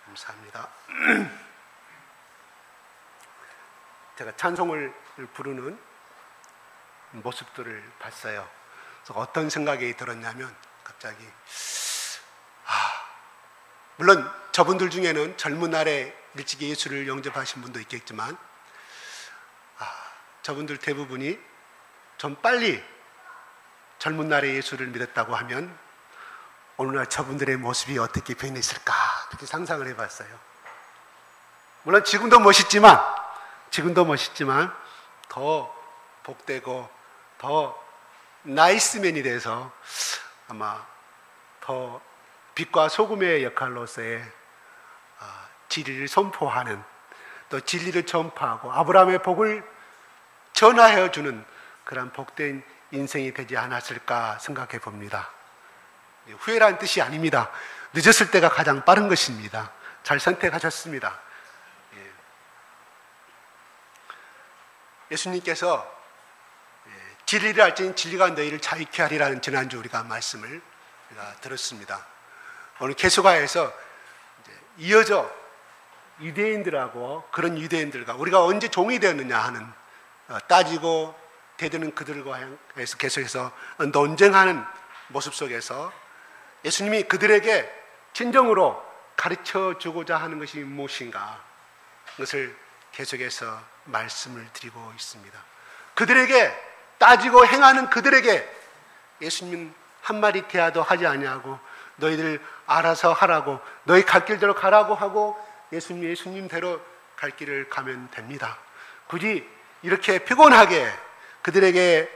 감사합니다. 제가 찬송을 부르는 모습들을 봤어요. 그래서 어떤 생각이 들었냐면 갑자기 물론 저분들 중에는 젊은 날에 일찍 예수를 영접하신 분도 있겠지만 저분들 대부분이 좀 빨리 젊은 날에 예수를 믿었다고 하면 오늘날 저분들의 모습이 어떻게 변했을까 그렇게 상상을 해봤어요. 물론 지금도 멋있지만 더 복되고 더 나이스맨이 돼서 아마 더 빛과 소금의 역할로서의 진리를 선포하는, 또 진리를 전파하고 아브라함의 복을 전하여 주는 그런 복된 인생이 되지 않았을까 생각해 봅니다. 후회라는 뜻이 아닙니다. 늦었을 때가 가장 빠른 것입니다. 잘 선택하셨습니다. 예수님께서 진리를 알지니 진리가 너희를 자유케 하리라는 지난주 우리가 말씀을 들었습니다. 오늘 계속하여서 이어져 유대인들하고 그런 유대인들과 우리가 언제 종이 되었느냐 하는 따지고 대드는 그들과 해서 계속해서 논쟁하는 모습 속에서 예수님이 그들에게 진정으로 가르쳐 주고자 하는 것이 무엇인가, 그것을 계속해서 말씀을 드리고 있습니다. 그들에게 따지고 행하는 그들에게 예수님은 한마디 대화도 하지 아니하고 너희들 알아서 하라고, 너희 갈 길대로 가라고 하고 예수님대로 갈 길을 가면 됩니다. 굳이 이렇게 피곤하게 그들에게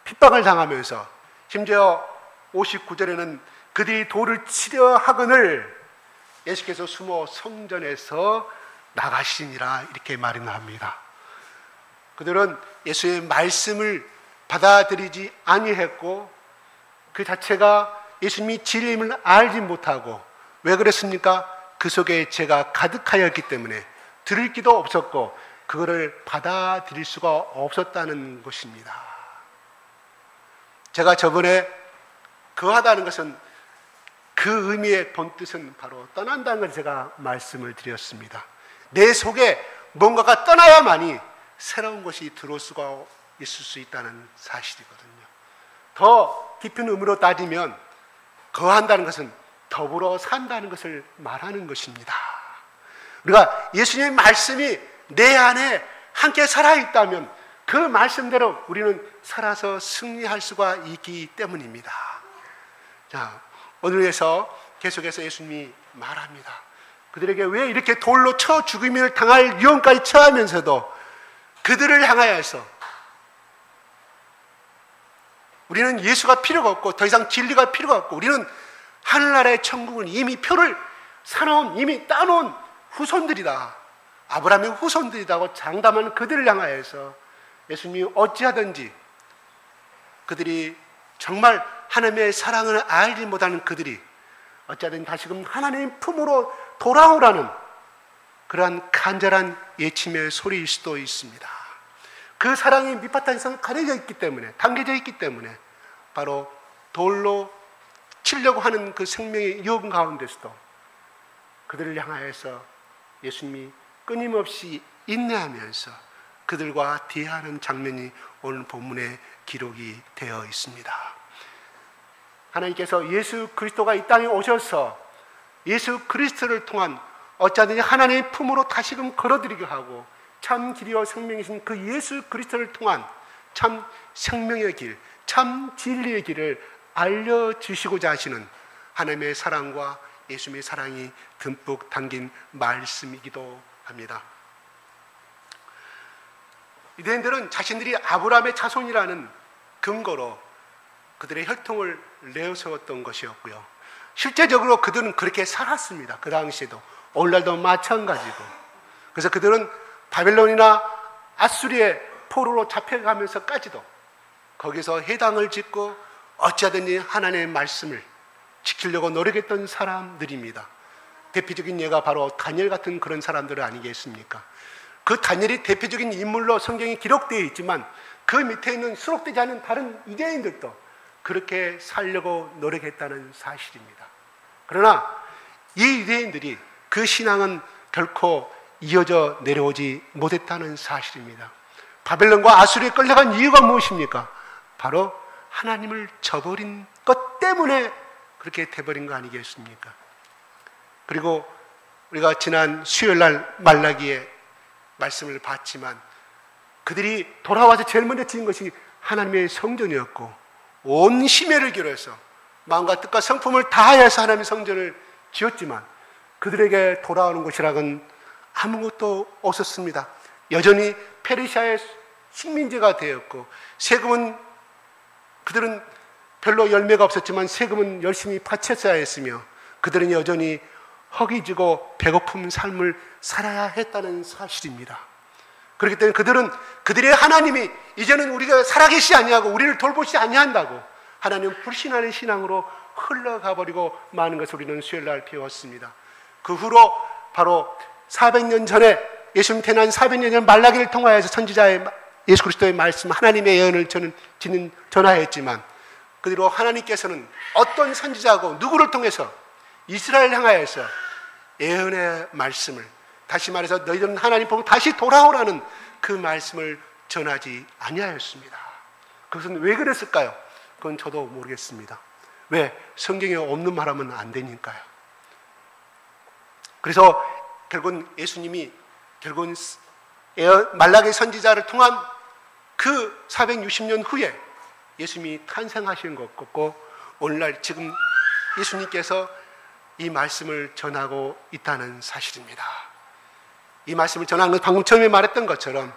핍박을 당하면서 심지어 59절에는 그들이 돌을 치려 하거늘 예수께서 숨어 성전에서 나가시니라 이렇게 말을 합니다. 그들은 예수의 말씀을 받아들이지 아니했고 그 자체가 예수님이 진리임을 알지 못하고, 왜 그랬습니까? 그 속에 죄가 가득하였기 때문에 들을 기도 없었고 그거를 받아들일 수가 없었다는 것입니다. 제가 저번에 거하다는 것은 그 의미의 본뜻은 바로 떠난다는 걸 제가 말씀을 드렸습니다. 내 속에 뭔가가 떠나야만이 새로운 것이 들어올 수가 있을 수 있다는 사실이거든요. 더 깊은 의미로 따지면 거한다는 것은 더불어 산다는 것을 말하는 것입니다. 우리가 예수님의 말씀이 내 안에 함께 살아있다면 그 말씀대로 우리는 살아서 승리할 수가 있기 때문입니다. 자, 오늘에서 계속해서 예수님이 말합니다. 그들에게 왜 이렇게 돌로 쳐 죽임을 당할 위험까지 처하면서도 그들을 향하여서 우리는 예수가 필요가 없고 더 이상 진리가 필요가 없고 우리는 하늘나라의 천국은 이미 표를 사놓은, 이미 따놓은 후손들이다, 아브라함의 후손들이라고 장담하는 그들을 향하여서 예수님이 어찌하든지 그들이 정말 하나님의 사랑을 알지 못하는 그들이 어찌하든 다시금 하나님의 품으로 돌아오라는 그러한 간절한 예침의 소리일 수도 있습니다. 그 사랑이 밑바탕 이상 가려져 있기 때문에, 당겨져 있기 때문에 바로 돌로 치려고 하는 그 생명의 유혹 가운데서도 그들을 향하여서 예수님이 끊임없이 인내하면서 그들과 대화하는 장면이 오늘 본문에 기록이 되어 있습니다. 하나님께서 예수 그리스도가 이 땅에 오셔서 예수 그리스도를 통한 어찌하든지 하나님의 품으로 다시금 걸어들이게 하고 참 길이요 생명이신 그 예수 그리스도를 통한 참 생명의 길, 참 진리의 길을 알려주시고자 하시는 하나님의 사랑과 예수님의 사랑이 듬뿍 담긴 말씀이기도 합니다. 유대인들은 자신들이 아브라함의 자손이라는 근거로 그들의 혈통을 내세웠던 것이었고요. 실제적으로 그들은 그렇게 살았습니다. 그 당시에도, 오늘날도 마찬가지고. 그래서 그들은 바벨론이나 아수리의 포로로 잡혀가면서까지도 거기서 회당을 짓고 어찌하든지 하나님의 말씀을 지키려고 노력했던 사람들입니다. 대표적인 예가 바로 다니엘 같은 그런 사람들 아니겠습니까? 그 다니엘이 대표적인 인물로 성경에 기록되어 있지만 그 밑에 있는 수록되지 않은 다른 유대인들도 그렇게 살려고 노력했다는 사실입니다. 그러나 이 유대인들이 그 신앙은 결코 이어져 내려오지 못했다는 사실입니다. 바벨론과 아수르에 끌려간 이유가 무엇입니까? 바로 하나님을 저버린 것 때문에 그렇게 돼버린 거 아니겠습니까? 그리고 우리가 지난 수요일날 말라기의 말씀을 봤지만 그들이 돌아와서 제일 먼저 지은 것이 하나님의 성전이었고 온 심혈을 기울여서 마음과 뜻과 성품을 다하여서 하나님의 성전을 지었지만 그들에게 돌아오는 것이라곤 아무것도 없었습니다. 여전히 페르시아의 식민지가 되었고 세금은 그들은 별로 열매가 없었지만 세금은 열심히 바쳤어야 했으며 그들은 여전히 허기지고 배고픈 삶을 살아야 했다는 사실입니다. 그렇기 때문에 그들은 그들의 하나님이 이제는 우리가 살아계시지 아니하고 우리를 돌보시지 아니한다고 하나님 불신하는 신앙으로 흘러가 버리고 마는 것을 우리는 수요일날 배웠습니다. 그 후로 바로 400년 전에 예수님 태어난 400년 전 말라기를 통하여서 선지자의 예수 그리스도의 말씀 하나님의 예언을 저는 전하였지만 그 뒤로 하나님께서는 어떤 선지자고 누구를 통해서 이스라엘 향하여서 예언의 말씀을 다시 말해서 너희들은 하나님 보고 다시 돌아오라는 그 말씀을 전하지 아니하였습니다. 그것은 왜 그랬을까요? 그건 저도 모르겠습니다. 왜? 성경에 없는 말하면 안 되니까요. 그래서 결국은 예수님이 결국은 말라기 선지자를 통한 그 460년 후에 예수님이 탄생하신 것 같고 오늘날 지금 예수님께서 이 말씀을 전하고 있다는 사실입니다. 이 말씀을 전하는 건 방금 처음에 말했던 것처럼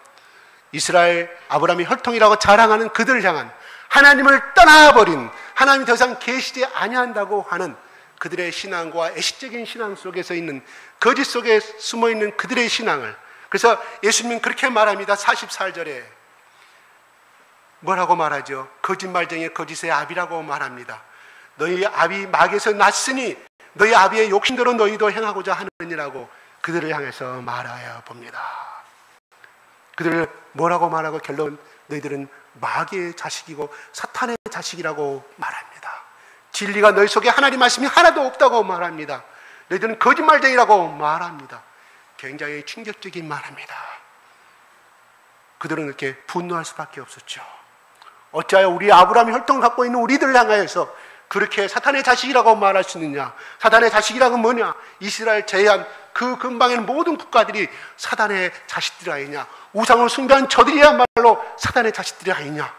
이스라엘 아브라함이 혈통이라고 자랑하는 그들을 향한 하나님을 떠나버린 하나님이 더 이상 계시지 아니한다고 하는 그들의 신앙과 애시적인 신앙 속에서 있는 거짓 속에 숨어있는 그들의 신앙을 그래서 예수님은 그렇게 말합니다. 44절에 뭐라고 말하죠? 거짓말쟁이의 거짓의 아비라고 말합니다. 너희 아비 마귀에서 났으니 너희 아비의 욕심대로 너희도 행하고자 하느니라고 그들을 향해서 말하여 봅니다. 그들을 뭐라고 말하고 결론 너희들은 마귀의 자식이고 사탄의 자식이라고 말합니다. 진리가 너희 속에 하나님 말씀이 하나도 없다고 말합니다. 너희들은 거짓말쟁이라고 말합니다. 굉장히 충격적인 말입니다. 그들은 이렇게 분노할 수밖에 없었죠. 어찌하여 우리 아브라함의 혈통을 갖고 있는 우리들을 향하여서 그렇게 사탄의 자식이라고 말할 수 있느냐? 사탄의 자식이라고 뭐냐? 이스라엘 제외한 그 근방에 있는 모든 국가들이 사탄의 자식들이 아니냐? 우상을 숭배한 저들이야말로 사탄의 자식들이 아니냐?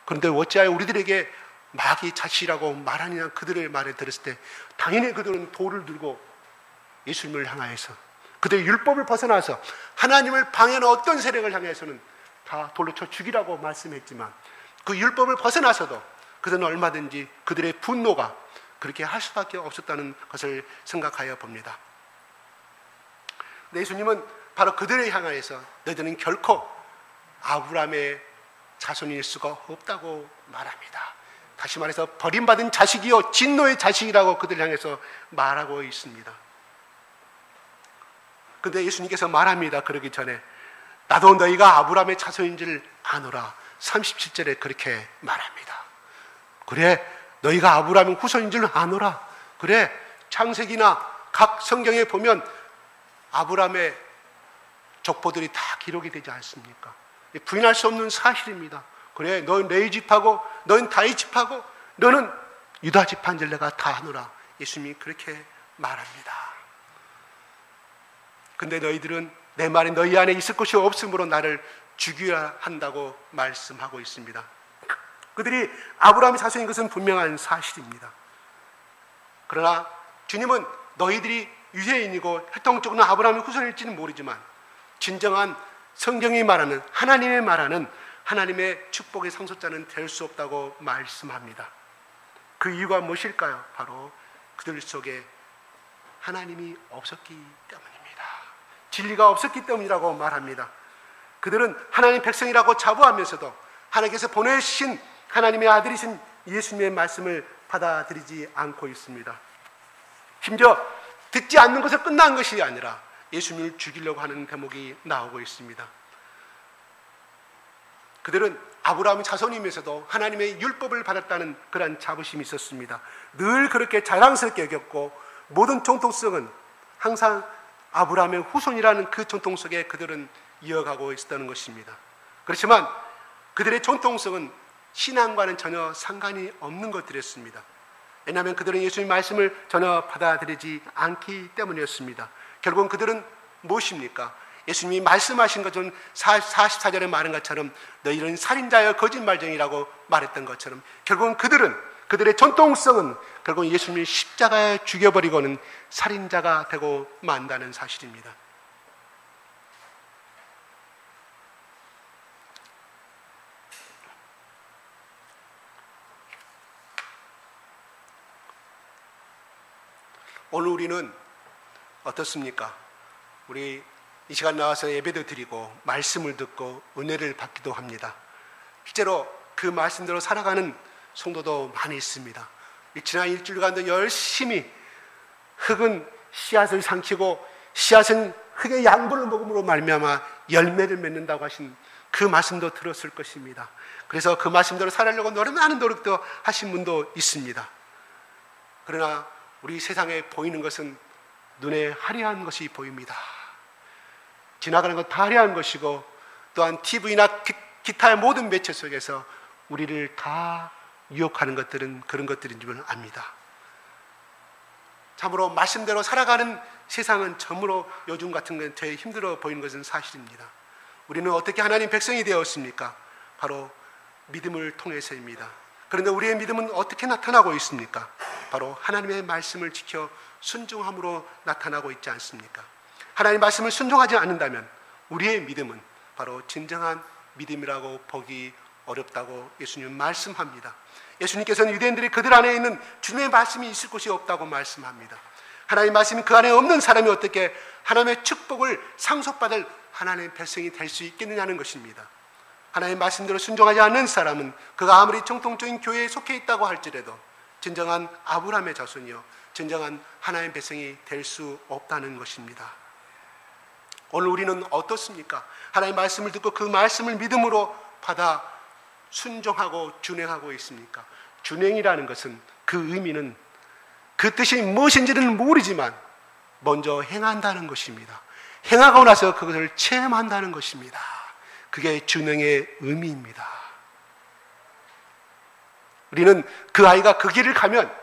그런데 어찌하여 우리들에게 마귀 자식이라고 말하느냐? 그들의 말을 들었을 때 당연히 그들은 돌을 들고 예수님을 향하여서 그들의 율법을 벗어나서 하나님을 방해하는 어떤 세력을 향해서는 다 돌로 쳐 죽이라고 말씀했지만 그 율법을 벗어나서도 그들은 얼마든지 그들의 분노가 그렇게 할 수밖에 없었다는 것을 생각하여 봅니다. 예수님은 바로 그들을 향하여서 너희들은 결코 아브라함의 자손일 수가 없다고 말합니다. 다시 말해서 버림받은 자식이요 진노의 자식이라고 그들을 향해서 말하고 있습니다. 그런데 예수님께서 말합니다. 그러기 전에 나도 너희가 아브라함의 자손인 줄 아노라. 37절에 그렇게 말합니다. 그래 너희가 아브라함의 후손인 줄 아노라. 그래 창세기나 각 성경에 보면 아브라함의 족보들이 다 기록이 되지 않습니까? 부인할 수 없는 사실입니다. 그래 너는 레위 집하고 너는 다윗 집하고 너는 유다 집한 줄 내가 다 아노라. 예수님이 그렇게 말합니다. 근데 너희들은 내 말이 너희 안에 있을 것이 없으므로 나를 죽여야 한다고 말씀하고 있습니다. 그들이 아브라함의 자손인 것은 분명한 사실입니다. 그러나 주님은 너희들이 유대인이고 혈통적으로는 아브라함의 후손일지는 모르지만 진정한 성경이 말하는 하나님의 말하는 하나님의 축복의 상속자는 될 수 없다고 말씀합니다. 그 이유가 무엇일까요? 바로 그들 속에 하나님이 없었기 때문입니다. 진리가 없었기 때문이라고 말합니다. 그들은 하나님 백성이라고 자부하면서도 하나님께서 보내신 하나님의 아들이신 예수님의 말씀을 받아들이지 않고 있습니다. 심지어 듣지 않는 것에 끝난 것이 아니라 예수님을 죽이려고 하는 대목이 나오고 있습니다. 그들은 아브라함의 자손이면서도 하나님의 율법을 받았다는 그런 자부심이 있었습니다. 늘 그렇게 자랑스럽게 여겼고 모든 정통성은 항상 아브라함의 후손이라는 그 전통 속에 그들은 이어가고 있었다는 것입니다. 그렇지만 그들의 전통성은 신앙과는 전혀 상관이 없는 것들이었습니다. 왜냐하면 그들은 예수님의 말씀을 전혀 받아들이지 않기 때문이었습니다. 결국은 그들은 무엇입니까? 예수님이 말씀하신 것은 44절에 말한 것처럼 너희는 살인자여 거짓말쟁이라고 말했던 것처럼 결국은 그들의 전통성은 결국은 예수님이 십자가에 죽여버리고는 살인자가 되고 만다는 사실입니다. 오늘 우리는 어떻습니까? 우리 이 시간 나와서 예배도 드리고 말씀을 듣고 은혜를 받기도 합니다. 실제로 그 말씀대로 살아가는 성도도 많이 있습니다. 지난 일주일간도 열심히 흙은 씨앗을 삼키고 씨앗은 흙의 양분을 먹음으로 말미암아 열매를 맺는다고 하신 그 말씀도 들었을 것입니다. 그래서 그 말씀대로 살아려고 많은 노력도 하신 분도 있습니다. 그러나 우리 세상에 보이는 것은 눈에 화려한 것이 보입니다. 지나가는 것 다 화려한 것이고 또한 TV나 기타의 모든 매체 속에서 우리를 다 유혹하는 것들은 그런 것들인 줄 압니다. 참으로 말씀대로 살아가는 세상은 참으로 요즘 같은 건 되게 힘들어 보이는 것은 사실입니다. 우리는 어떻게 하나님 백성이 되었습니까? 바로 믿음을 통해서입니다. 그런데 우리의 믿음은 어떻게 나타나고 있습니까? 바로 하나님의 말씀을 지켜 순종함으로 나타나고 있지 않습니까? 하나님의 말씀을 순종하지 않는다면 우리의 믿음은 바로 진정한 믿음이라고 보기 어렵다고 예수님은 말씀합니다. 예수님께서는 유대인들이 그들 안에 있는 주님의 말씀이 있을 곳이 없다고 말씀합니다. 하나님의 말씀이 그 안에 없는 사람이 어떻게 하나님의 축복을 상속받을 하나님의 백성이 될 수 있겠느냐는 것입니다. 하나님의 말씀대로 순종하지 않는 사람은 그가 아무리 정통적인 교회에 속해 있다고 할지라도 진정한 아브라함의 자손이요 진정한 하나님의 백성이 될 수 없다는 것입니다. 오늘 우리는 어떻습니까? 하나님의 말씀을 듣고 그 말씀을 믿음으로 받아 순종하고 준행하고 있습니까? 준행이라는 것은 그 의미는 그 뜻이 무엇인지는 모르지만 먼저 행한다는 것입니다. 행하고 나서 그것을 체험한다는 것입니다. 그게 준행의 의미입니다. 우리는 그 아이가 그 길을 가면,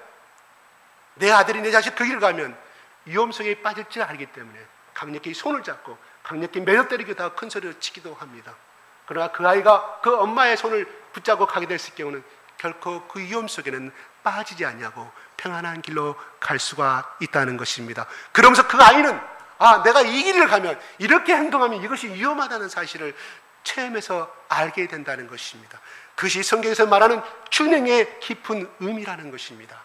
내 아들이 내 자식 그 길을 가면 위험 속에 빠질 줄 알기 때문에 강력히 손을 잡고 강력히 매너 때리기도 하고 큰 소리로 치기도 합니다. 그러나 그 아이가 그 엄마의 손을 붙잡고 가게 됐을 경우는 결코 그 위험 속에는 빠지지 않냐고 평안한 길로 갈 수가 있다는 것입니다. 그러면서 그 아이는 내가 이 길을 가면 이렇게 행동하면 이것이 위험하다는 사실을 체험해서 알게 된다는 것입니다. 그것이 성경에서 말하는 준행의 깊은 의미라는 것입니다.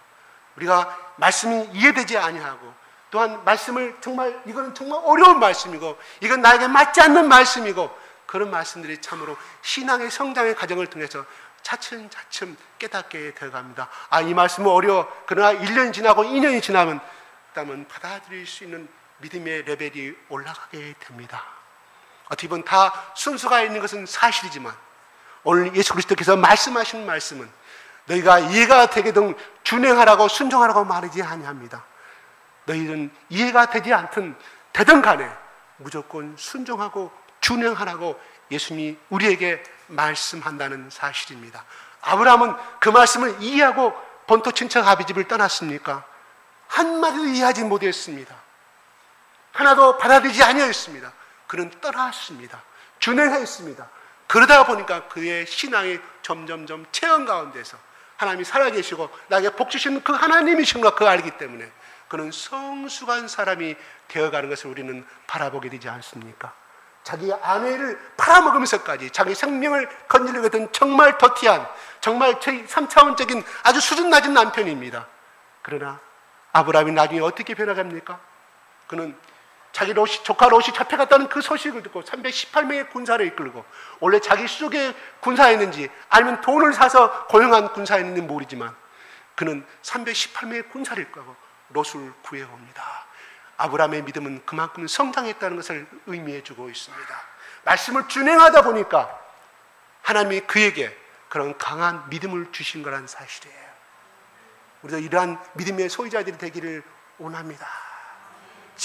우리가 말씀이 이해되지 아니하고 또한 말씀을 이거는 정말 어려운 말씀이고 이건 나에게 맞지 않는 말씀이고 그런 말씀들이 참으로 신앙의 성장의 과정을 통해서 차츰차츰 깨닫게 되어갑니다. 이 말씀은 어려워. 그러나 1년이 지나고 2년이 지나면 그다음은 받아들일 수 있는 믿음의 레벨이 올라가게 됩니다. 어떻게 보면 다 순서가 있는 것은 사실이지만 오늘 예수 그리스도께서 말씀하신 말씀은 너희가 이해가 되게든 준행하라고 순종하라고 말하지 아니합니다. 너희는 이해가 되지 않든 되든 간에 무조건 순종하고 준행하라고 예수님이 우리에게 말씀한다는 사실입니다. 아브라함은 그 말씀을 이해하고 본토 친척 아비집을 떠났습니까? 한마디도 이해하지 못했습니다. 하나도 받아들이지 아니했습니다. 그는 떠났습니다. 준행했습니다. 그러다 보니까 그의 신앙이 점점점 체험 가운데서 하나님이 살아계시고 나에게 복 주시는 그 하나님이신가 그걸 알기 때문에 그는 성숙한 사람이 되어가는 것을 우리는 바라보게 되지 않습니까? 자기 아내를 팔아먹으면서까지 자기 생명을 건지려고 했던 정말 더티한, 정말 3차원적인 아주 수준 낮은 남편입니다. 그러나 아브라함이 나중에 어떻게 변화갑니까? 그는 자기 조카 롯이 잡혀갔다는 그 소식을 듣고 318명의 군사를 이끌고, 원래 자기 수족의 군사였는지 아니면 돈을 사서 고용한 군사였는지 모르지만 그는 318명의 군사를 이끌고 롯을 구해옵니다. 아브라함의 믿음은 그만큼 성장했다는 것을 의미해 주고 있습니다. 말씀을 준행하다 보니까 하나님이 그에게 그런 강한 믿음을 주신 거란 사실이에요. 우리도 이러한 믿음의 소유자들이 되기를 원합니다.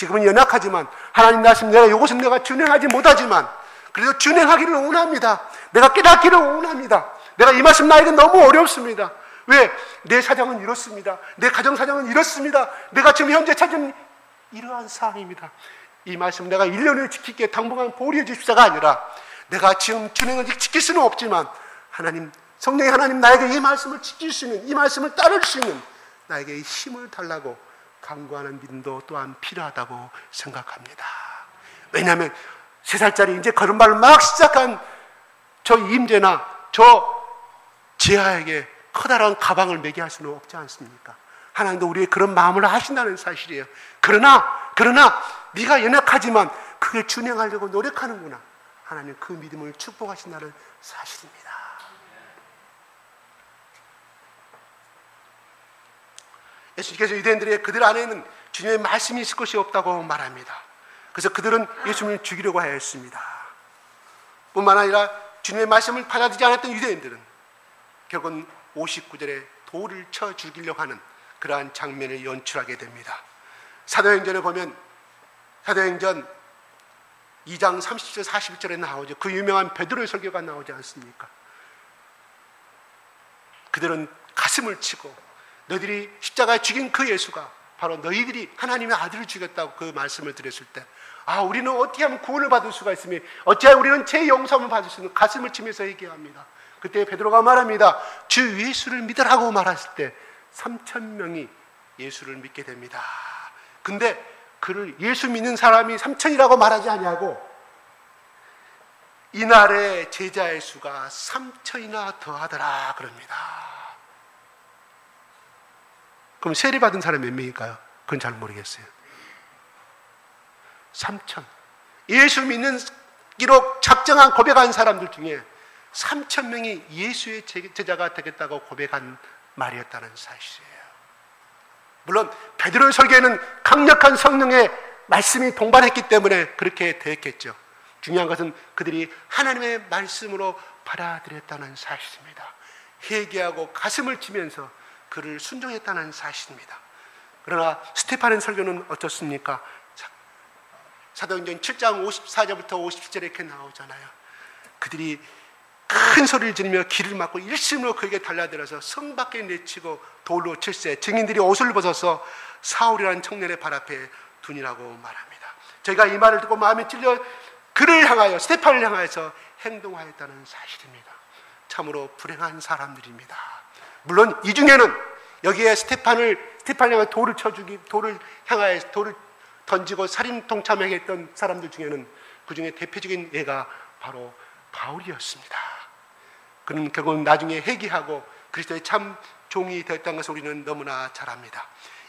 지금은 연약하지만 하나님 말씀 내가 이것은 내가 준행하지 못하지만 그래도 준행하기를 원합니다. 내가 깨닫기를 원합니다. 내가 이 말씀 나에게 너무 어렵습니다. 왜? 내 사정은 이렇습니다. 내 가정 사정은 이렇습니다. 내가 지금 현재 찾은 이러한 상황입니다. 이 말씀 내가 1년을 지킬게 당분간 보류해 주십사가 아니라 내가 지금 준행을 지킬 수는 없지만 하나님, 성령의 하나님 나에게 이 말씀을 지킬 수 있는, 이 말씀을 따를 수 있는 나에게 힘을 달라고 간구하는 믿음도 또한 필요하다고 생각합니다. 왜냐하면 3살짜리 이제 걸음발을 막 시작한 저 임재나 저 지하에게 커다란 가방을 매게 할 수는 없지 않습니까? 하나님도 우리의 그런 마음을 하신다는 사실이에요. 그러나 네가 연약하지만 그게 준행하려고 노력하는구나. 하나님 그 믿음을 축복하신다는 사실입니다. 예수님께서 유대인들에게 그들 안에는 주님의 말씀이 있을 것이 없다고 말합니다. 그래서 그들은 예수님을 죽이려고 하였습니다. 뿐만 아니라 주님의 말씀을 받아들이지 않았던 유대인들은 결국은 59절에 돌을 쳐 죽이려고 하는 그러한 장면을 연출하게 됩니다. 사도행전에 보면 사도행전 2장 30절 41절에 나오죠. 그 유명한 베드로의 설교가 나오지 않습니까? 그들은 가슴을 치고 너희들이 십자가에 죽인 그 예수가 바로 너희들이 하나님의 아들을 죽였다고 그 말씀을 드렸을 때 우리는 어떻게 하면 구원을 받을 수가 있으며 어찌하여 우리는 제 용서함을 받을 수 있는 가슴을 치면서 얘기합니다. 그때 베드로가 말합니다. 주 예수를 믿으라고 말했을 때 3,000명이 예수를 믿게 됩니다. 근데 그를 예수 믿는 사람이 3,000이라고 말하지 아니하고 이날의 제자의 수가 3,000이나 더하더라 그럽니다. 그럼 세례받은 사람이 몇 명일까요? 그건 잘 모르겠어요. 3,000. 예수 믿는 기록 작정한 고백한 사람들 중에 3,000명이 예수의 제자가 되겠다고 고백한 말이었다는 사실이에요. 물론 베드로의 설교에는 강력한 성령의 말씀이 동반했기 때문에 그렇게 되었겠죠. 중요한 것은 그들이 하나님의 말씀으로 받아들였다는 사실입니다. 회개하고 가슴을 치면서 그를 순종했다는 사실입니다. 그러나 스테판의 설교는 어떻습니까? 사도행전 7장 54절부터 57절에 이렇게 나오잖아요. 그들이 큰 소리를 지르며 길을 막고 일심으로 그에게 달려들어서 성 밖에 내치고 돌로 칠세 증인들이 옷을 벗어서 사울이라는 청년의 발 앞에 둔이라고 말합니다. 저희가 이 말을 듣고 마음에 찔려 그를 향하여 스테판을 향하여서 행동하였다는 사실입니다. 참으로 불행한 사람들입니다. 물론 이 중에는 여기에 스테판을 향해 돌을 향하여 돌을 던지고 살인 동참하게 했던 사람들 중에는 그 중에 대표적인 예가 바로 바울이었습니다. 그는 결국 나중에 회개하고 그리스도의 참 종이 되었다는 것을 우리는 너무나 잘 압니다.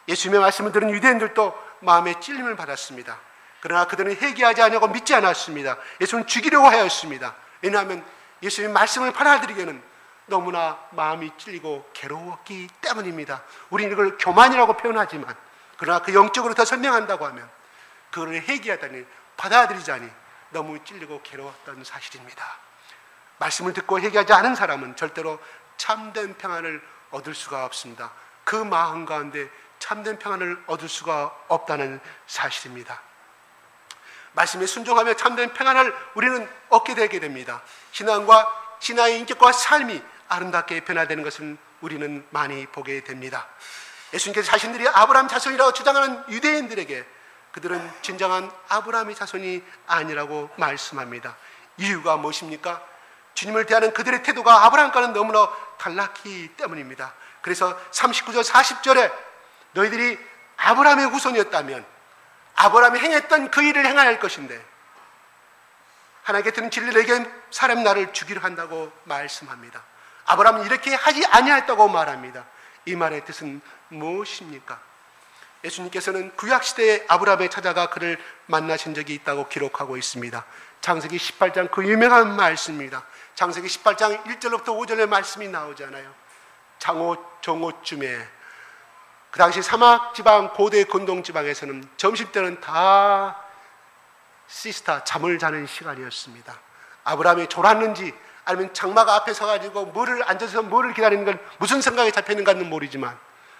예수님의 말씀을 들은 유대인들도 마음에 찔림을 받았습니다. 그러나 그들은 회개하지 않냐고 믿지 않았습니다. 예수님을 죽이려고 하였습니다. 왜냐하면 예수님의 말씀을 받아들이기에는 너무나 마음이 찔리고 괴로웠기 때문입니다. 우리는 이걸 교만이라고 표현하지만 그러나 그 영적으로 더 설명한다고 하면 그거를 회개하다니 받아들이자니 너무 찔리고 괴로웠던 사실입니다. 말씀을 듣고 회개하지 않은 사람은 절대로 참된 평안을 얻을 수가 없습니다. 그 마음 가운데 참된 평안을 얻을 수가 없다는 사실입니다. 말씀에 순종하며 참된 평안을 우리는 얻게 되게 됩니다. 신앙의 인격과 삶이 아름답게 변화되는 것을 우리는 많이 보게 됩니다. 예수님께서 자신들이 아브라함 자손이라고 주장하는 유대인들에게 그들은 진정한 아브라함의 자손이 아니라고 말씀합니다. 이유가 무엇입니까? 주님을 대하는 그들의 태도가 아브라함과는 너무나 달랐기 때문입니다. 그래서 39절 40절에 너희들이 아브라함의 후손이었다면 아브라함이 행했던 그 일을 행해야 할 것인데 하나님께 드는 진리를 내게 사람 나를 죽이려 한다고 말씀합니다. 아브라함은 이렇게 하지 아니하였다고 말합니다. 이 말의 뜻은 무엇입니까? 예수님께서는 구약시대에 아브라함에 찾아가 그를 만나신 적이 있다고 기록하고 있습니다. 창세기 18장 그 유명한 말씀입니다. 창세기 18장 1절부터 5절의 말씀이 나오잖아요. 정오쯤에 그 당시 사막지방 고대 근동지방에서는 점심때는 다 시스타 잠을 자는 시간이었습니다. 아브라함이 졸았는지 아니면 장마가 앞에 서가지고 뭐를 앉아서 뭐를 기다리는 건 무슨 생각에 잡혀있는가는 모르지만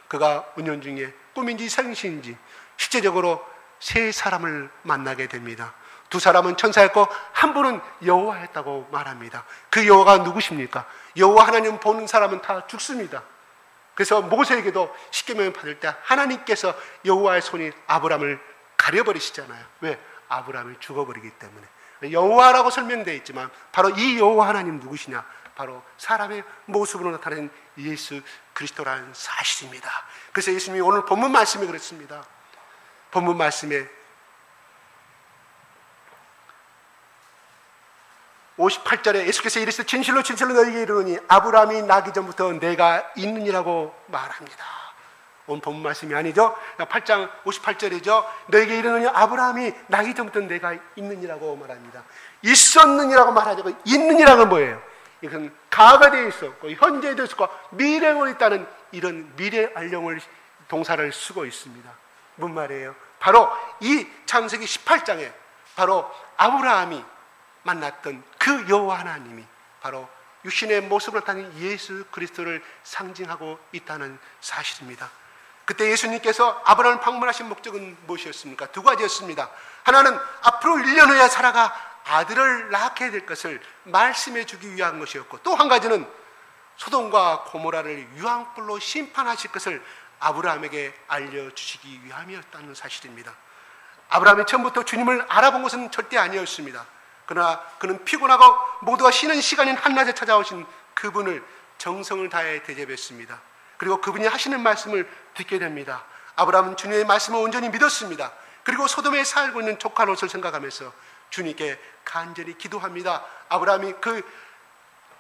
그가 운yon 중에 꿈인지 생시인지 실제적으로 세 사람을 만나게 됩니다. 두 사람은 천사였고 한 분은 여호와였다고 말합니다. 그 여호와가 누구십니까? 여호와 하나님 보는 사람은 다 죽습니다. 그래서 모세에게도 십계명을 받을 때 하나님께서 여호와의 손이 아브라함을 가려버리시잖아요. 왜? 아브라함이 죽어버리기 때문에. 여호와라고 설명되어 있지만 바로 이 여호와 하나님 누구시냐? 바로 사람의 모습으로 나타낸 예수 그리스도라는 사실입니다. 그래서 예수님이 오늘 본문 말씀에 그렇습니다. 본문 말씀에 58절에 예수께서 이르시되 진실로 진실로 너희에게 이르노니 아브라함이 나기 전부터 내가 있느니라고 말합니다. 오늘 본문 말씀이 아니죠. 8장 58절이죠. 너희에게 이르노니 아브라함이 나기 전부터 내가 있느니라고 말합니다. 있었느니라고 말하죠. 있느니라는 뭐예요? 이건 가가 되어 있었고 현재에 되어 있었고 미래에 있다는 이런 미래 알령을 동사를 쓰고 있습니다. 뭔 말이에요? 바로 이 창세기 18장에 바로 아브라함이 만났던 그 여호와 하나님이 바로 육신의 모습으로 나타낸 예수 그리스도를 상징하고 있다는 사실입니다. 그때 예수님께서 아브라함을 방문하신 목적은 무엇이었습니까? 두 가지였습니다. 하나는 앞으로 1년 후에 사라가 아들을 낳게 될 것을 말씀해 주기 위한 것이었고, 또 한 가지는 소돔과 고모라를 유황불로 심판하실 것을 아브라함에게 알려주시기 위함이었다는 사실입니다. 아브라함이 처음부터 주님을 알아본 것은 절대 아니었습니다. 그러나 그는 피곤하고 모두가 쉬는 시간인 한낮에 찾아오신 그분을 정성을 다해 대접했습니다. 그리고 그분이 하시는 말씀을 듣게 됩니다. 아브라함은 주님의 말씀을 온전히 믿었습니다. 그리고 소돔에 살고 있는 조카 롯을 생각하면서 주님께 간절히 기도합니다. 아브라함이 그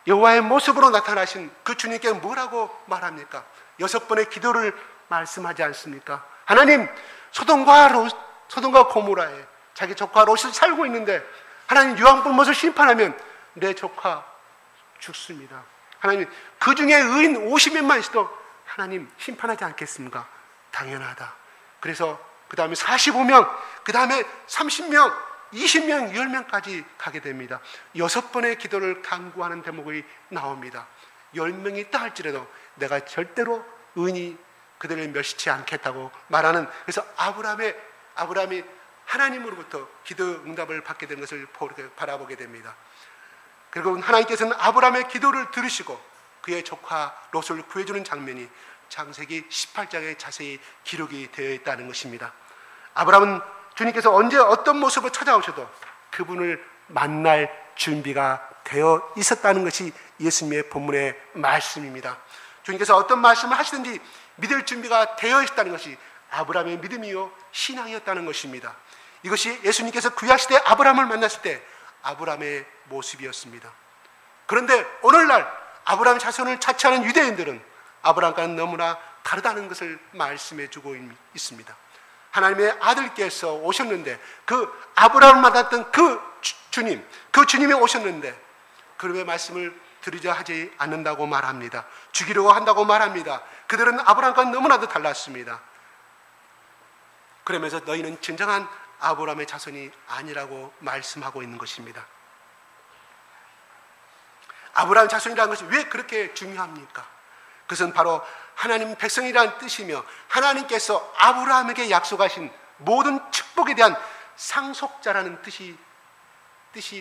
여호와의 모습으로 나타나신 그 주님께 뭐라고 말합니까? 6번의 기도를 말씀하지 않습니까? 하나님, 소돔과 고모라에 자기 조카 롯이 살고 있는데 하나님 유황불 못을 심판하면 내 조카 죽습니다. 하나님, 그 중에 의인 50명만 있어도 하나님 심판하지 않겠습니까? 당연하다. 그래서 그 다음에 45명, 그 다음에 30명, 20명, 10명까지 가게 됩니다. 6번의 기도를 간구하는 대목이 나옵니다. 10명이 있다 할지라도 내가 절대로 의인이 그들을 멸시치 않겠다고 말하는, 그래서 아브라함이 하나님으로부터 기도 응답을 받게 된 것을 바라보게 됩니다. 그리고 하나님께서는 아브라함의 기도를 들으시고 그의 조카 롯을 구해주는 장면이 창세기 18장에 자세히 기록이 되어 있다는 것입니다. 아브라함은 주님께서 언제 어떤 모습으로 찾아오셔도 그분을 만날 준비가 되어 있었다는 것이 예수님의 본문의 말씀입니다. 주님께서 어떤 말씀을 하시든지 믿을 준비가 되어 있다는 것이 아브라함의 믿음이요 신앙이었다는 것입니다. 이것이 예수님께서 구약시대 아브라함을 만났을 때 아브라함의 모습이었습니다. 그런데 오늘날 아브라함 자손을 자처하는 유대인들은 아브라함과는 너무나 다르다는 것을 말씀해주고 있습니다. 하나님의 아들께서 오셨는데 그 아브라함을 만났던 그 주님이 오셨는데 그분의 말씀을 들으려 하지 않는다고 말합니다. 죽이려고 한다고 말합니다. 그들은 아브라함과는 너무나도 달랐습니다. 그러면서 너희는 진정한 아브라함의 자손이 아니라고 말씀하고 있는 것입니다. 아브라함 자손이라는 것이 왜 그렇게 중요합니까? 그것은 바로 하나님 백성이라는 뜻이며 하나님께서 아브라함에게 약속하신 모든 축복에 대한 상속자라는 뜻이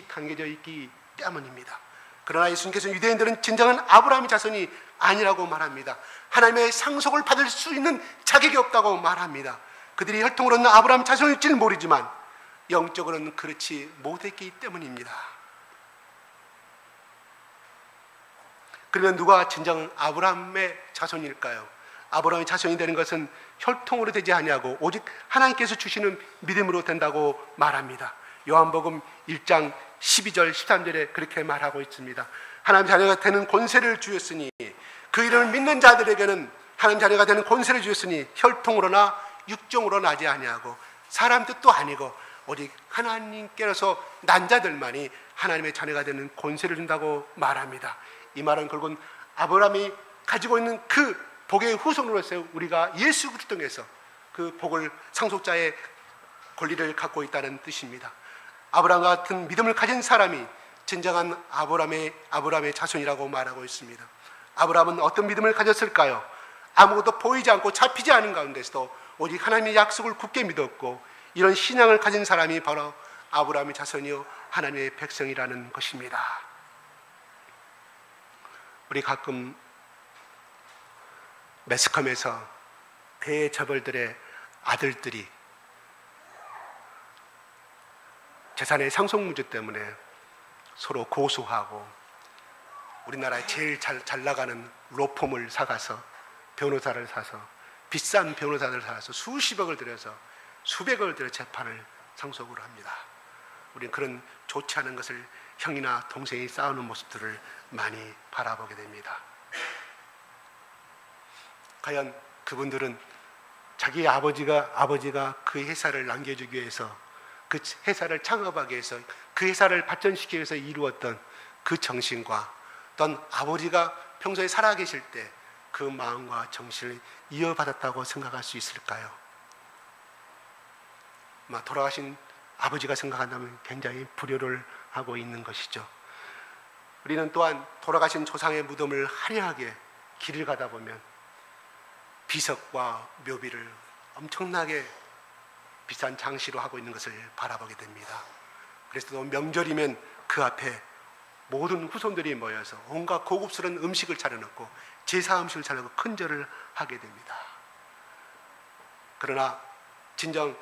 담겨져 있기 때문입니다. 그러나 예수님께서 유대인들은 진정한 아브라함의 자손이 아니라고 말합니다. 하나님의 상속을 받을 수 있는 자격이 없다고 말합니다. 그들이 혈통으로는 아브라함 자손일지는 모르지만 영적으로는 그렇지 못했기 때문입니다. 그러면 누가 진정 아브라함의 자손일까요? 아브라함의 자손이 되는 것은 혈통으로 되지 아니하고 오직 하나님께서 주시는 믿음으로 된다고 말합니다. 요한복음 1장 12절 13절에 그렇게 말하고 있습니다. 하나님 자녀가 되는 권세를 주셨으니 그 이름을 믿는 자들에게는 하나님 자녀가 되는 권세를 주셨으니 혈통으로나 육정으로 나지 아니하고 사람 뜻도 아니고 오직 하나님께로서 난 자들만이 하나님의 자녀가 되는 권세를 준다고 말합니다. 이 말은 결국은 아브라함이 가지고 있는 그 복의 후손으로서 우리가 예수 그리스도 통해서 그 복을 상속자의 권리를 갖고 있다는 뜻입니다. 아브라함 같은 믿음을 가진 사람이 진정한 아브라함의 자손이라고 말하고 있습니다. 아브라함은 어떤 믿음을 가졌을까요? 아무것도 보이지 않고 잡히지 않은 가운데서도 오직 하나님의 약속을 굳게 믿었고 이런 신앙을 가진 사람이 바로 아브라함의 자손이요 하나님의 백성이라는 것입니다. 우리 가끔 매스컴에서 대재벌들의 아들들이 재산의 상속문제 때문에 서로 고소하고 우리나라에 제일 잘 나가는 로펌을 사가서 변호사를 사서 비싼 변호사를 사서 수십억을 들여서 수백억을 들여 재판을 상속을 합니다. 우리는 그런 좋지 않은 것을 형이나 동생이 싸우는 모습들을 많이 바라보게 됩니다. 과연 그분들은 자기 아버지가 그 회사를 남겨주기 위해서, 그 회사를 창업하기 위해서, 그 회사를 발전시키기 위해서 이루었던 그 정신과 또한 아버지가 평소에 살아계실 때 그 마음과 정신을 이어받았다고 생각할 수 있을까요? 돌아가신 아버지가 생각한다면 굉장히 불효를 하고 있는 것이죠. 우리는 또한 돌아가신 조상의 무덤을 화려하게 길을 가다 보면 비석과 묘비를 엄청나게 비싼 장시로 하고 있는 것을 바라보게 됩니다. 그래서 또 명절이면 그 앞에 모든 후손들이 모여서 온갖 고급스러운 음식을 차려놓고 제사 음식을 차려놓고 큰절을 하게 됩니다. 그러나 진정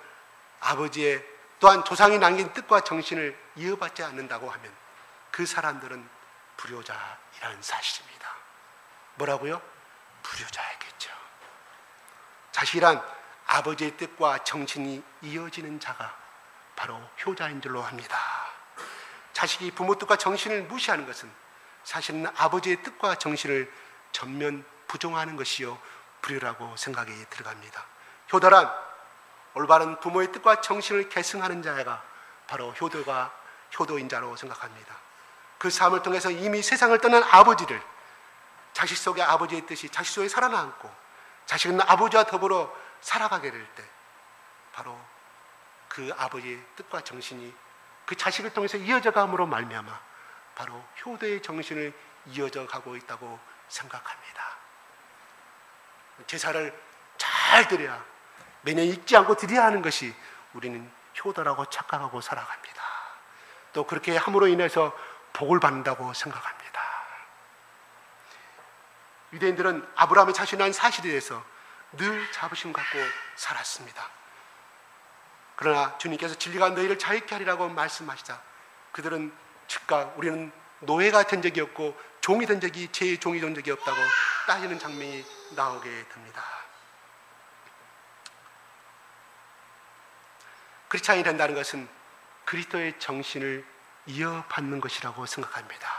아버지의 또한 조상이 남긴 뜻과 정신을 이어받지 않는다고 하면 그 사람들은 불효자이라는 사실입니다. 뭐라고요? 불효자이겠죠. 자식이란 아버지의 뜻과 정신이 이어지는 자가 바로 효자인 줄로 합니다. 자식이 부모 뜻과 정신을 무시하는 것은 사실은 아버지의 뜻과 정신을 전면 부정하는 것이요 불효라고 생각이 들어갑니다. 효도란 올바른 부모의 뜻과 정신을 계승하는 자가 바로 효도인 자로 생각합니다. 그 삶을 통해서 이미 세상을 떠난 아버지를 자식 속에 아버지의 뜻이 자식 속에 살아남고 자식은 아버지와 더불어 살아가게 될 때 바로 그 아버지의 뜻과 정신이 그 자식을 통해서 이어져 감으로 말미암아 바로 효도의 정신을 이어져 가고 있다고 생각합니다. 제사를 잘 드려야, 매년 잊지 않고 드려야 하는 것이 우리는 효도라고 착각하고 살아갑니다. 또 그렇게 함으로 인해서 복을 받는다고 생각합니다. 유대인들은 아브라함이 자신한 사실에 대해서 늘 자부심 갖고 살았습니다. 그러나 주님께서 진리가 너희를 자유케 하리라고 말씀하시자 그들은 즉각 우리는 노예가 된 적이 없고 종이 된 적이 제 종이 된 적이 없다고 따지는 장면이 나오게 됩니다. 크리스찬이 된다는 것은 그리스도의 정신을 이어받는 것이라고 생각합니다.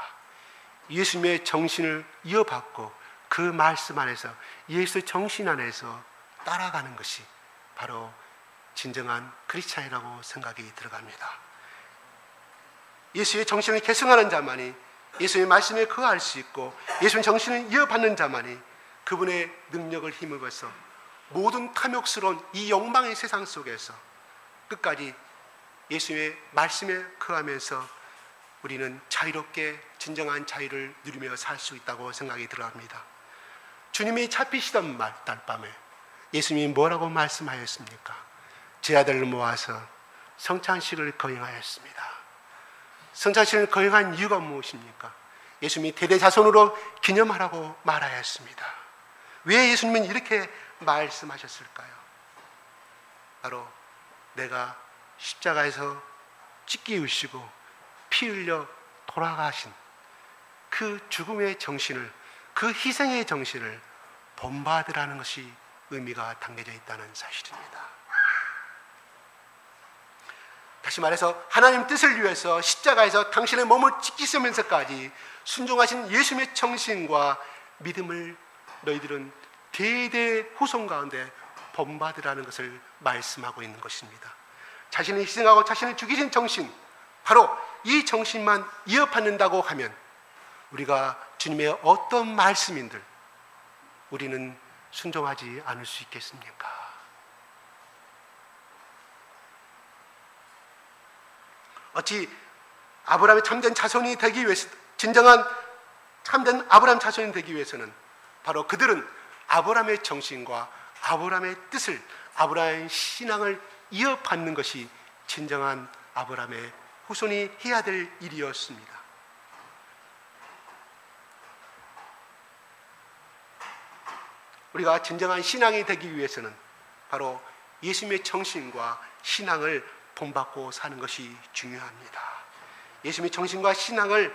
예수님의 정신을 이어받고 그 말씀 안에서 예수의 정신 안에서 따라가는 것이 바로 진정한 크리스찬이라고 생각이 들어갑니다. 예수의 정신을 계승하는 자만이 예수의 말씀에 거할 수 있고 예수의 정신을 이어받는 자만이 그분의 능력을 힘입어서 모든 탐욕스러운 이 욕망의 세상 속에서 끝까지 예수의 말씀에 거하면서 우리는 자유롭게 진정한 자유를 누리며 살 수 있다고 생각이 들어갑니다. 주님이 잡히시던 날밤에 예수님이 뭐라고 말씀하였습니까? 제 아들을 모아서 성찬식을 거행하였습니다. 성찬식을 거행한 이유가 무엇입니까? 예수님이 대대자손으로 기념하라고 말하였습니다. 왜 예수님은 이렇게 말씀하셨을까요? 바로 내가 십자가에서 찢기 으시고 피 흘려 돌아가신 그 죽음의 정신을, 그 희생의 정신을 본받으라는 것이 의미가 담겨져 있다는 사실입니다. 다시 말해서 하나님 뜻을 위해서 십자가에서 당신의 몸을 찢기시면서까지 순종하신 예수님의 정신과 믿음을 너희들은 대대 후손 가운데 본받으라는 것을 말씀하고 있는 것입니다. 자신을 희생하고 자신을 죽이신 정신, 바로 이 정신만 이어받는다고 하면 우리가 주님의 어떤 말씀인들 우리는 순종하지 않을 수 있겠습니까? 어찌 아브라함의 참된 자손이 되기 위해서, 진정한 참된 아브라함 자손이 되기 위해서는 바로 그들은 아브라함의 정신과 아브라함의 뜻을, 아브라함의 신앙을 이어받는 것이 진정한 아브라함의 후손이 해야 될 일이었습니다. 우리가 진정한 신앙이 되기 위해서는 바로 예수님의 정신과 신앙을 본받고 사는 것이 중요합니다. 예수님의 정신과 신앙을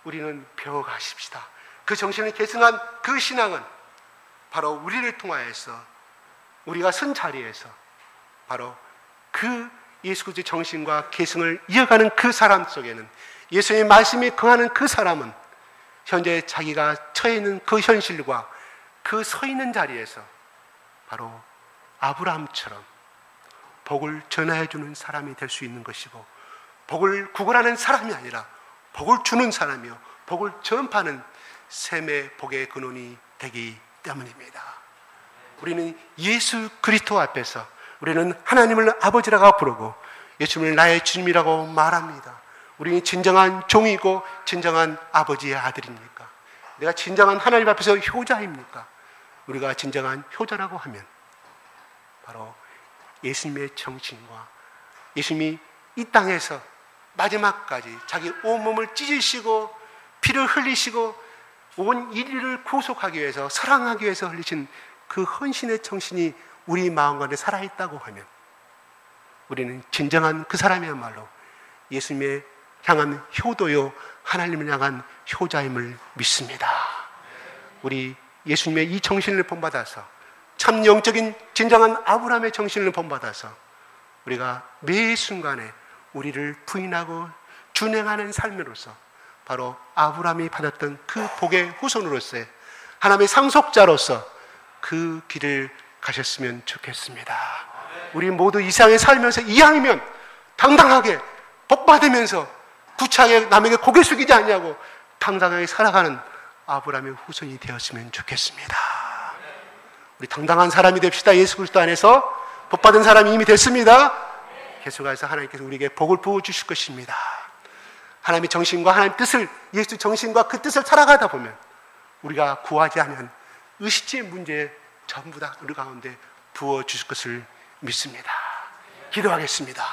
우리는 배워가십시다. 그 정신을 계승한 그 신앙은 바로 우리를 통하여서 우리가 선 자리에서 바로 그 예수 그리스도의 정신과 계승을 이어가는 그 사람 속에는, 예수의 말씀이 거하는 그 사람은 현재 자기가 처해 있는 그 현실과 그 서 있는 자리에서 바로 아브라함처럼 복을 전하여 주는 사람이 될 수 있는 것이고, 복을 구걸하는 사람이 아니라 복을 주는 사람이요 복을 전파하는 셈의 복의 근원이 되기 때문입니다. 우리는 예수 그리스도 앞에서 우리는 하나님을 아버지라고 부르고 예수님을 나의 주님이라고 말합니다. 우리는 진정한 종이고 진정한 아버지의 아들입니까? 내가 진정한 하나님 앞에서 효자입니까? 우리가 진정한 효자라고 하면 바로 예수님의 정신과 예수님이 이 땅에서 마지막까지 자기 온몸을 찢으시고 피를 흘리시고 온 인류를 구속하기 위해서, 사랑하기 위해서 흘리신 그 헌신의 정신이 우리 마음 가운데 살아있다고 하면 우리는 진정한 그 사람이야말로 예수님의 향한 효도요 하나님을 향한 효자임을 믿습니다. 우리 예수님의 이 정신을 본받아서 참 영적인 진정한 아브라함의 정신을 본받아서 우리가 매 순간에 우리를 부인하고 준행하는 삶으로서 바로 아브라함이 받았던 그 복의 후손으로서의 하나님의 상속자로서 그 길을 가셨으면 좋겠습니다. 우리 모두 이 세상에 살면서 이왕이면 당당하게 복 받으면서 구차하게 남에게 고개 숙이지 않냐고 당당하게 살아가는 아브라함의 후손이 되었으면 좋겠습니다. 우리 당당한 사람이 됩시다. 예수 그리스도 안에서 복 받은 사람이 이미 됐습니다. 계속해서 하나님께서 우리에게 복을 부어주실 것입니다. 하나님의 정신과 하나님의 뜻을, 예수 정신과 그 뜻을 살아가다 보면 우리가 구하지 않은 의식주의 문제에 전부 다 우리 가운데 부어주실 것을 믿습니다. 기도하겠습니다.